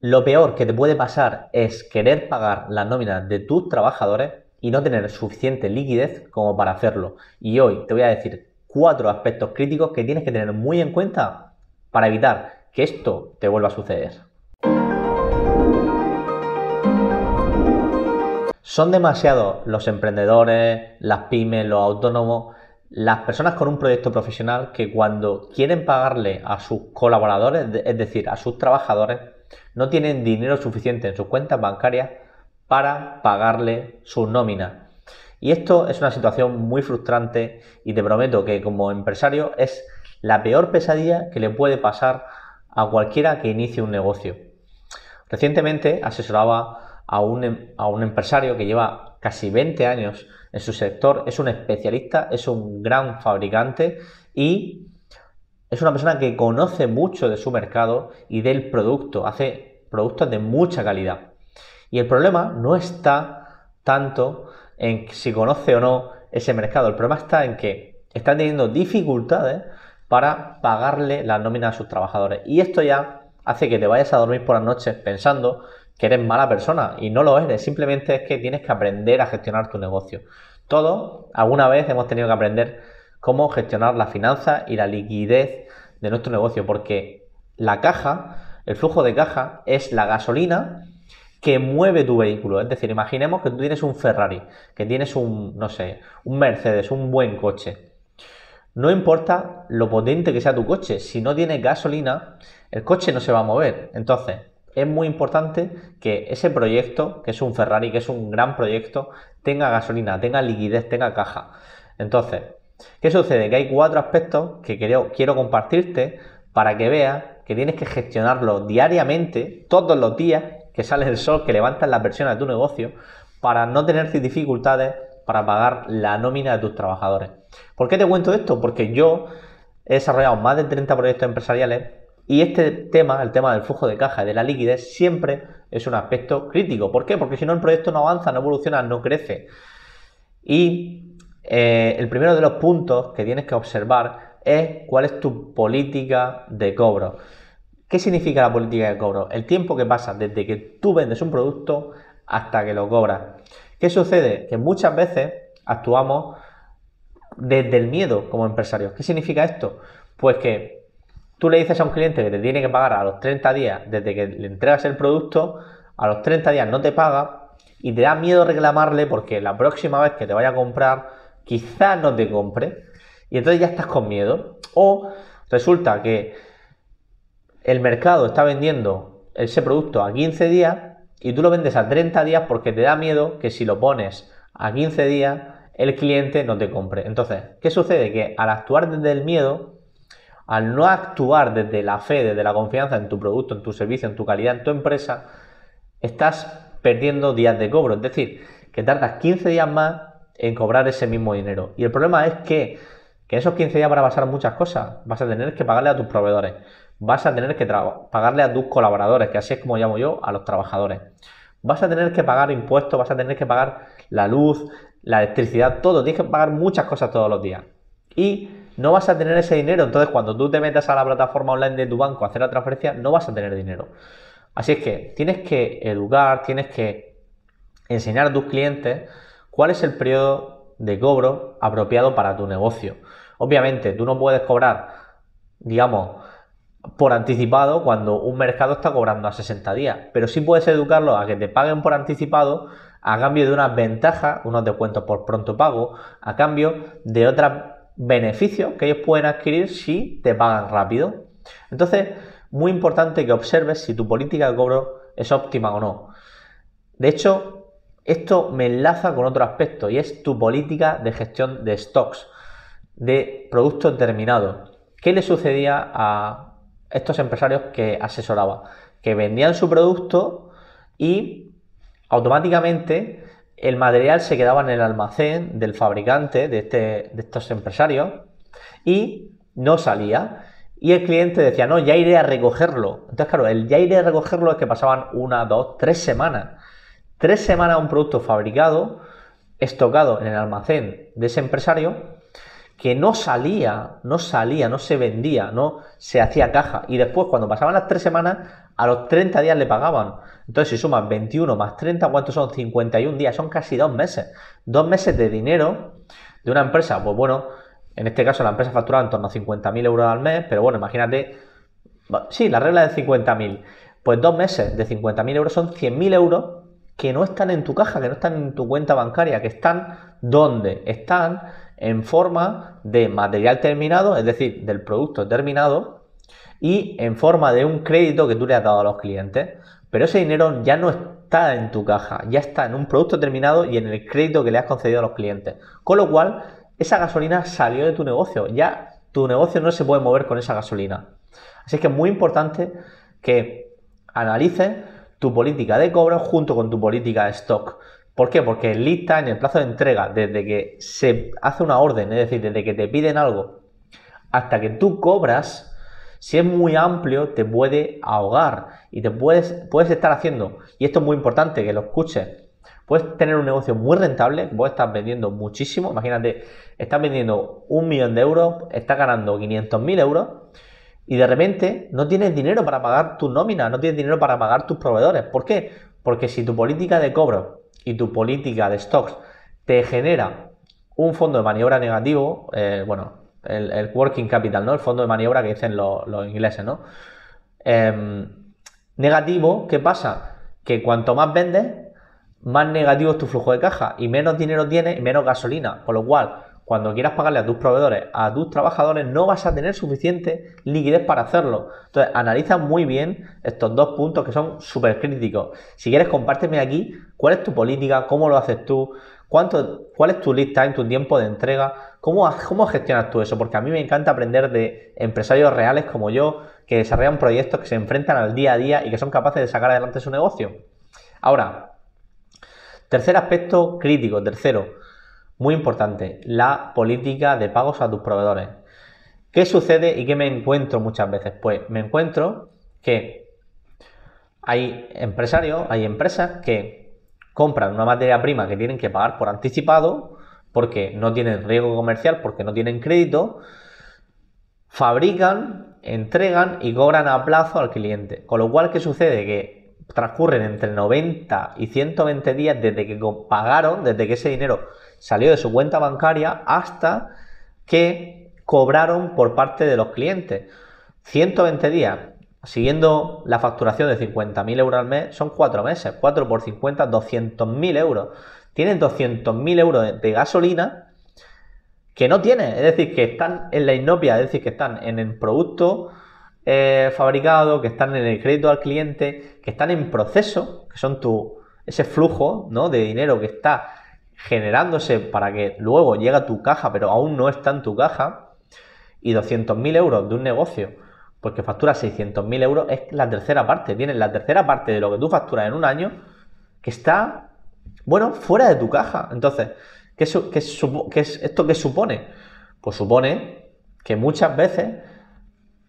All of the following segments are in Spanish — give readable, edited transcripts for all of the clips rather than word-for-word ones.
Lo peor que te puede pasar es querer pagar las nóminas de tus trabajadores y no tener suficiente liquidez como para hacerlo. Y hoy te voy a decir 4 aspectos críticos que tienes que tener muy en cuenta para evitar que esto te vuelva a suceder. Son demasiados los emprendedores, las pymes, los autónomos, las personas con un proyecto profesional que cuando quieren pagarle a sus colaboradores, es decir, a sus trabajadores, no tienen dinero suficiente en sus cuentas bancarias para pagarle sus nóminas. Y esto es una situación muy frustrante y te prometo que como empresario es la peor pesadilla que le puede pasar a cualquiera que inicie un negocio. Recientemente asesoraba a un empresario que lleva casi 20 años en su sector, es un especialista, es un gran fabricante y es una persona que conoce mucho de su mercado y del producto, hace productos de mucha calidad. Y el problema no está tanto en si conoce o no ese mercado, el problema está en que está teniendo dificultades para pagarle las nóminas a sus trabajadores. Y esto ya hace que te vayas a dormir por las noches pensando que eres mala persona y no lo eres, simplemente es que tienes que aprender a gestionar tu negocio. Todos alguna vez hemos tenido que aprender cómo gestionar la finanza y la liquidez de nuestro negocio, porque la caja, el flujo de caja es la gasolina que mueve tu vehículo. Es decir, imaginemos que tú tienes un Ferrari, que tienes un, no sé, un Mercedes, un buen coche. No importa lo potente que sea tu coche, si no tiene gasolina, el coche no se va a mover. Entonces, es muy importante que ese proyecto, que es un Ferrari, que es un gran proyecto, tenga gasolina, tenga liquidez, tenga caja. Entonces, ¿qué sucede? Que hay 4 aspectos que quiero compartirte para que veas que tienes que gestionarlo diariamente, todos los días que sale el sol, que levantas la persiana de tu negocio, para no tener dificultades para pagar la nómina de tus trabajadores. ¿Por qué te cuento esto? Porque yo he desarrollado más de 30 proyectos empresariales y este tema, el tema del flujo de caja y de la liquidez, siempre es un aspecto crítico. ¿Por qué? Porque si no el proyecto no avanza, no evoluciona, no crece. Y el primero de los puntos que tienes que observar es cuál es tu política de cobro. ¿Qué significa la política de cobro? El tiempo que pasa desde que tú vendes un producto hasta que lo cobras. ¿Qué sucede? Que muchas veces actuamos desde el miedo como empresarios. ¿Qué significa esto? Pues que tú le dices a un cliente que te tiene que pagar a los 30 días desde que le entregas el producto, a los 30 días no te paga y te da miedo reclamarle porque la próxima vez que te vaya a comprar quizás no te compre y entonces ya estás con miedo. O resulta que el mercado está vendiendo ese producto a 15 días y tú lo vendes a 30 días porque te da miedo que si lo pones a 15 días el cliente no te compre. Entonces, ¿qué sucede? Que al actuar desde el miedo, al no actuar desde la fe, desde la confianza en tu producto, en tu servicio, en tu calidad, en tu empresa, estás perdiendo días de cobro. Es decir, que tardas 15 días más en cobrar ese mismo dinero. Y el problema es que esos 15 días van a pasar muchas cosas. Vas a tener que pagarle a tus proveedores. Vas a tener que pagarle a tus colaboradores, que así es como llamo yo a los trabajadores. Vas a tener que pagar impuestos, vas a tener que pagar la luz, la electricidad, todo. Tienes que pagar muchas cosas todos los días. Y no vas a tener ese dinero. Entonces, cuando tú te metas a la plataforma online de tu banco a hacer la transferencia, no vas a tener dinero. Así es que tienes que educar, tienes que enseñar a tus clientes cuál es el periodo de cobro apropiado para tu negocio. Obviamente, tú no puedes cobrar, digamos, por anticipado cuando un mercado está cobrando a 60 días, pero sí puedes educarlos a que te paguen por anticipado a cambio de unas ventajas, unos descuentos por pronto pago, a cambio de otros beneficios que ellos pueden adquirir si te pagan rápido. Entonces, muy importante que observes si tu política de cobro es óptima o no. De hecho, esto me enlaza con otro aspecto y es tu política de gestión de stocks, de productos terminados. ¿Qué le sucedía a estos empresarios que asesoraba? Que vendían su producto y automáticamente el material se quedaba en el almacén del fabricante de estos empresarios y no salía. Y el cliente decía, no, ya iré a recogerlo. Entonces, claro, el ya iré a recogerlo es que pasaban 1, 2, 3 semanas. 3 semanas un producto fabricado, estocado en el almacén de ese empresario, que no salía, no se vendía, no se hacía caja. Y después, cuando pasaban las 3 semanas, a los 30 días le pagaban. Entonces, si sumas 21 más 30, ¿cuántos son? 51 días, son casi 2 meses. 2 meses de dinero de una empresa. Pues bueno, en este caso la empresa facturaba en torno a 50.000 euros al mes, pero bueno, imagínate, sí, la regla de 50.000. Pues 2 meses de 50.000 euros son 100.000 euros que no están en tu caja, que no están en tu cuenta bancaria, que están ¿dónde? Están en forma de material terminado, es decir, del producto terminado, y en forma de un crédito que tú le has dado a los clientes. Pero ese dinero ya no está en tu caja, ya está en un producto terminado y en el crédito que le has concedido a los clientes. Con lo cual, esa gasolina salió de tu negocio, ya tu negocio no se puede mover con esa gasolina. Así que es muy importante que analices tu política de cobro junto con tu política de stock. ¿Por qué? Porque el lead time, el plazo de entrega, desde que se hace una orden, es decir, desde que te piden algo hasta que tú cobras, si es muy amplio, te puede ahogar y te puedes estar haciendo, y esto es muy importante que lo escuches, puedes tener un negocio muy rentable, puedes estar vendiendo muchísimo, imagínate, estás vendiendo 1.000.000 de euros, estás ganando 500.000 euros, y de repente no tienes dinero para pagar tus nóminas, no tienes dinero para pagar tus proveedores. ¿Por qué? Porque si tu política de cobro y tu política de stocks te genera un fondo de maniobra negativo, el working capital, ¿no? El fondo de maniobra que dicen los ingleses, ¿no? Negativo, ¿qué pasa? Que cuanto más vendes, más negativo es tu flujo de caja y menos dinero tienes y menos gasolina. Con lo cual, cuando quieras pagarle a tus proveedores, a tus trabajadores, no vas a tener suficiente liquidez para hacerlo. Entonces, analiza muy bien estos dos puntos que son súper críticos. Si quieres, compárteme aquí cuál es tu política, cómo lo haces tú, cuál es tu lead time, tu tiempo de entrega, cómo gestionas tú eso, porque a mí me encanta aprender de empresarios reales como yo, que desarrollan proyectos, que se enfrentan al día a día y que son capaces de sacar adelante su negocio. Ahora, tercer aspecto crítico, muy importante, la política de pagos a tus proveedores. ¿Qué sucede y qué me encuentro muchas veces? Pues me encuentro que hay empresarios, hay empresas que compran una materia prima que tienen que pagar por anticipado porque no tienen riesgo comercial, porque no tienen crédito, fabrican, entregan y cobran a plazo al cliente. Con lo cual, ¿qué sucede? Que transcurren entre 90 y 120 días desde que pagaron, desde que ese dinero salió de su cuenta bancaria hasta que cobraron por parte de los clientes. 120 días, siguiendo la facturación de 50.000 euros al mes, son 4 meses. 4 por 50, 200.000 euros. Tienes 200.000 euros de gasolina que no tienes, es decir, que están en la inopia, es decir, que están en el producto fabricado, que están en el crédito al cliente, que están en proceso, que son ese flujo, ¿no?, de dinero que está generándose para que luego llegue a tu caja, pero aún no está en tu caja. Y 200.000 euros de un negocio, pues que factura 600.000 euros, es la tercera parte. Tienes la tercera parte de lo que tú facturas en un año que está, bueno, fuera de tu caja. Entonces, ¿esto qué supone? Pues supone que muchas veces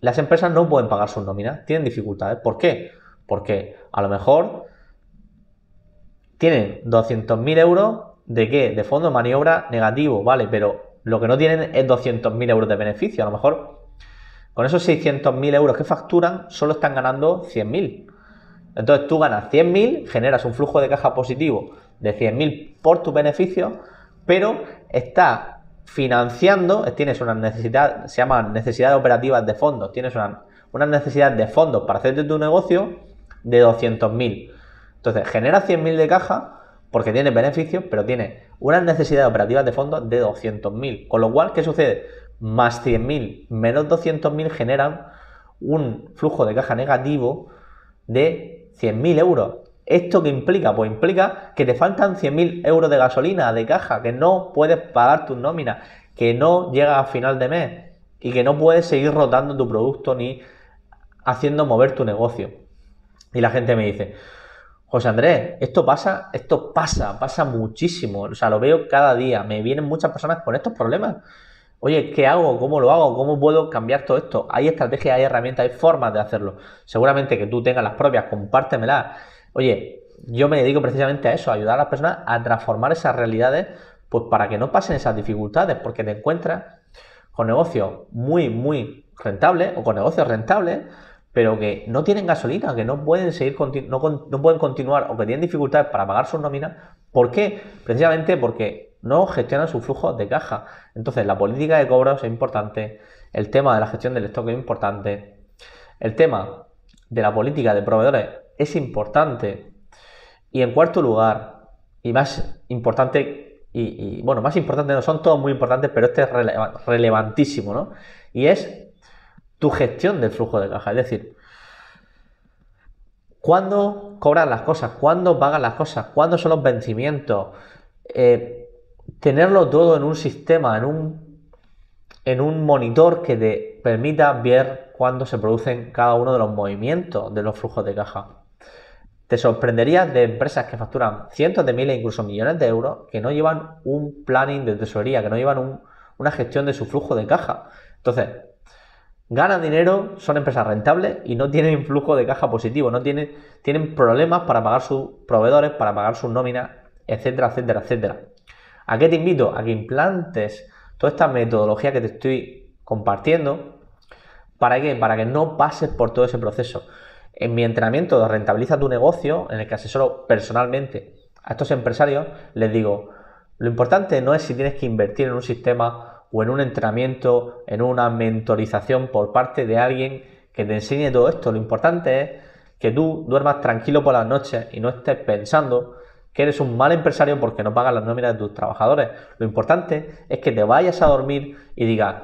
las empresas no pueden pagar sus nóminas, tienen dificultades. ¿Por qué? Porque a lo mejor tienen 200.000 euros ¿de qué? De fondo de maniobra negativo, ¿vale? Pero lo que no tienen es 200.000 euros de beneficio. A lo mejor con esos 600.000 euros que facturan solo están ganando 100.000. Entonces tú ganas 100.000, generas un flujo de caja positivo de 100.000 por tus beneficios, pero estás financiando, tienes una necesidad, se llaman necesidades operativas de fondos, tienes una necesidad de fondos para hacerte tu negocio de 200.000. Entonces generas 100.000 de caja porque tienes beneficios, pero tienes unas necesidades operativas de fondos de 200.000. Con lo cual, ¿qué sucede? Más 100.000 menos 200.000 generan un flujo de caja negativo de 100.000 euros. ¿Esto qué implica? Pues implica que te faltan 100.000 euros de gasolina, de caja, que no puedes pagar tus nóminas, que no llegas a final de mes y que no puedes seguir rotando tu producto ni haciendo mover tu negocio. Y la gente me dice: José Andrés, esto pasa muchísimo, o sea, lo veo cada día, me vienen muchas personas con estos problemas. Oye, ¿qué hago? ¿Cómo lo hago? ¿Cómo puedo cambiar todo esto? Hay estrategias, hay herramientas, hay formas de hacerlo. Seguramente que tú tengas las propias, compártemelas. Oye, yo me dedico precisamente a eso, a ayudar a las personas a transformar esas realidades, pues para que no pasen esas dificultades, porque te encuentras con negocios muy rentables o con negocios rentables, pero que no tienen gasolina, que no pueden seguir no pueden continuar o que tienen dificultades para pagar sus nóminas. ¿Por qué? Precisamente porque no gestionan sus flujos de caja. Entonces, la política de cobros es importante, el tema de la gestión del stock es importante, el tema de la política de proveedores es importante. Y en cuarto lugar, y más importante, bueno, más importante no, son todos muy importantes, pero este es relevantísimo, ¿no? Y es tu gestión del flujo de caja, es decir, ¿cuándo cobras las cosas? ¿Cuándo pagas las cosas? ¿Cuándo son los vencimientos? Tenerlo todo en un sistema, en un monitor que te permita ver cuándo se producen cada uno de los movimientos de los flujos de caja. Te sorprenderías de empresas que facturan cientos de miles, incluso millones de euros, que no llevan un planning de tesorería, que no llevan una gestión de su flujo de caja. Entonces, ganan dinero, son empresas rentables y no tienen flujo de caja positivo, tienen problemas para pagar sus proveedores, para pagar sus nóminas, etcétera, etcétera, etcétera. ¿A qué te invito? A que implantes toda esta metodología que te estoy compartiendo. ¿Para qué? Para que no pases por todo ese proceso. En mi entrenamiento de Rentabiliza tu negocio, en el que asesoro personalmente a estos empresarios, les digo, lo importante no es si tienes que invertir en un sistema o en un entrenamiento, en una mentorización por parte de alguien que te enseñe todo esto. Lo importante es que tú duermas tranquilo por las noches y no estés pensando que eres un mal empresario porque no pagas las nóminas de tus trabajadores. Lo importante es que te vayas a dormir y digas,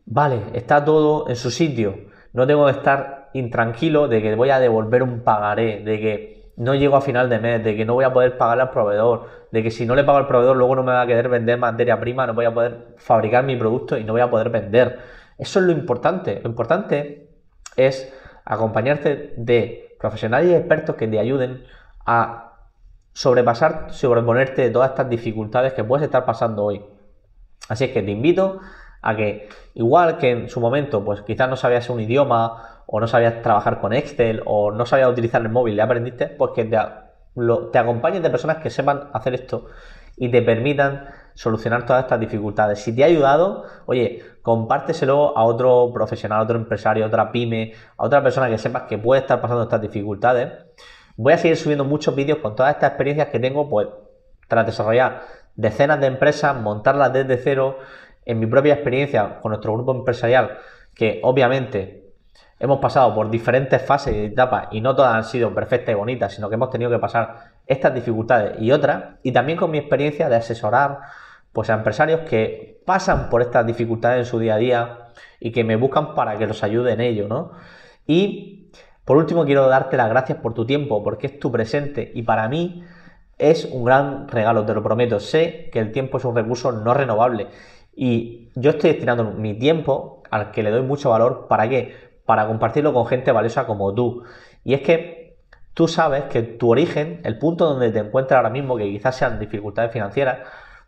vale, está todo en su sitio, no tengo que estar intranquilo de que voy a devolver un pagaré, de que no llego a final de mes, de que no voy a poder pagarle al proveedor, de que si no le pago al proveedor luego no me va a querer vender materia prima, no voy a poder fabricar mi producto y no voy a poder vender. Eso es lo importante. Lo importante es acompañarte de profesionales y expertos que te ayuden a sobreponerte de todas estas dificultades que puedes estar pasando hoy. Así es que te invito a que, igual que en su momento, pues quizás no sabías un idioma o no sabías trabajar con Excel o no sabías utilizar el móvil y aprendiste, pues que te acompañes de personas que sepan hacer esto y te permitan solucionar todas estas dificultades. Si te ha ayudado, oye, compárteselo a otro profesional, a otro empresario, a otra pyme, a otra persona que sepas que puede estar pasando estas dificultades. Voy a seguir subiendo muchos vídeos con todas estas experiencias que tengo, pues, tras desarrollar decenas de empresas, montarlas desde cero, en mi propia experiencia con nuestro grupo empresarial, que obviamente hemos pasado por diferentes fases y etapas y no todas han sido perfectas y bonitas, sino que hemos tenido que pasar estas dificultades y otras, y también con mi experiencia de asesorar pues a empresarios que pasan por estas dificultades en su día a día y que me buscan para que los ayude en ello, ¿no? Y por último quiero darte las gracias por tu tiempo, porque es tu presente y para mí es un gran regalo, te lo prometo. Sé que el tiempo es un recurso no renovable y yo estoy destinando mi tiempo al que le doy mucho valor. ¿Para qué? Para compartirlo con gente valiosa como tú. Y es que tú sabes que tu origen, el punto donde te encuentras ahora mismo, que quizás sean dificultades financieras,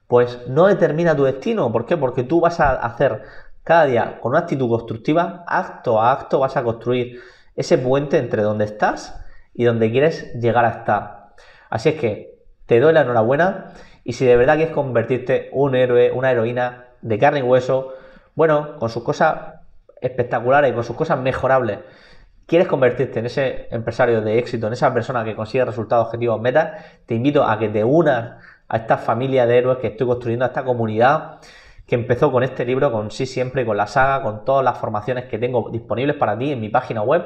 pues no determina tu destino. ¿Por qué? Porque tú vas a hacer cada día con una actitud constructiva, acto a acto vas a construir ese puente entre donde estás y donde quieres llegar a estar. Así es que te doy la enhorabuena y si de verdad quieres convertirte en un héroe, una heroína de carne y hueso, bueno, con sus cosas espectaculares y con sus cosas mejorables, quieres convertirte en ese empresario de éxito, en esa persona que consigue resultados, objetivos, metas, te invito a que te unas a esta familia de héroes que estoy construyendo, a esta comunidad que empezó con este libro, con Sí Siempre, con la saga, con todas las formaciones que tengo disponibles para ti en mi página web.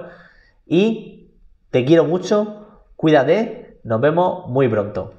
Y te quiero mucho, cuídate, nos vemos muy pronto.